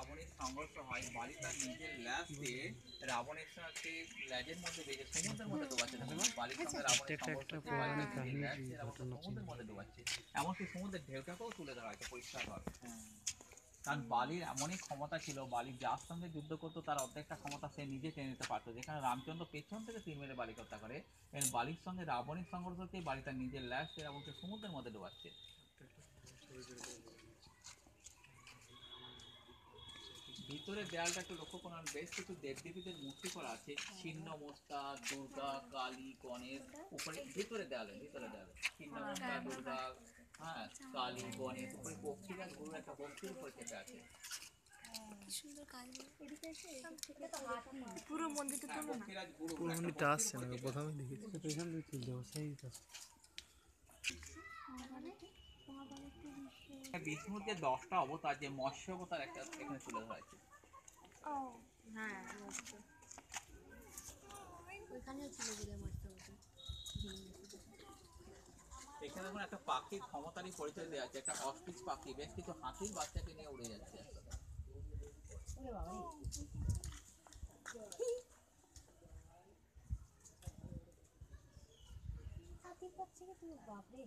রাবণের সংঘর্ষ হয়, বালি তার নিজের ল্যাজ দিয়ে রাবণের সাথে ল্যাজের মধ্যে বেঁধে সমুদ্রের মধ্যে ডোবাচ্ছে। দেখুন বালির সঙ্গে রাবণের সংঘর্ষ হচ্ছে, বালি তার নিজের ল্যাজ দিয়ে রাবণকে সমুদ্রের মধ্যে ডোবাচ্ছে। এমনকি সমুদ্রের ঢেউটাকেও তুলে ধরা হয়েছে পরিষ্কারভাবে। কারণ বালির এমনই ক্ষমতা ছিল, বালি যার সঙ্গে যুদ্ধ করতো তার অর্ধেকটা ক্ষমতা সে নিজে টেনে নিতে পারতো। যেখানে রামচন্দ্র পেছন থেকে তীর মেরে বালিকে হত্যা করে, বালির সঙ্গে রাবণের সংঘর্ষ হচ্ছে, বালি তার নিজের ল্যাজ দিয়ে রাবণকে সমুদ্রের মধ্যে ডোবাচ্ছে। ভিতরের দেয়ালটা একটু লক্ষ্য করুন, বেশ কিছু দেবদেবীদের মূর্তি করা আছে, ছিন্ন মস্তা, দুর্গা, কালী, গণেশ। উপরে ভিতরে দেয়ালে ছিন্ন মস্তা, দুর্গা, হ্যাঁ, কালী, গণেশ। উপরে পক্ষীরাজ গুরুর একটা বস্তির উপরে চেপে আছে। পুরো মন্দিরটা তো পক্ষীরাজ গুরু পুরো একটা মন্দিরটা বস্তির আসছে না, উপরে চেপে আছে। প্রথমে দেখেছি তো এখান থেকে তুলতে হবে সেই তো। বিষ্ণুর যে 10টা অবতার, যে মৎস্য অবতার একটা এখানে তুলে ধরা হয়েছে। হ্যাঁ ওইখানেও ছিল বলে মস্ত এখানে দেখুন একটা পাখির ক্ষমতারই পরিচয় দেওয়া আছে, একটা অস্ট্রিচ পাখি বেশ কিছু হাতির বাচ্চাকে নিয়ে উড়ে যাচ্ছে। হাতির বাচ্চাকে তুমি বাপরে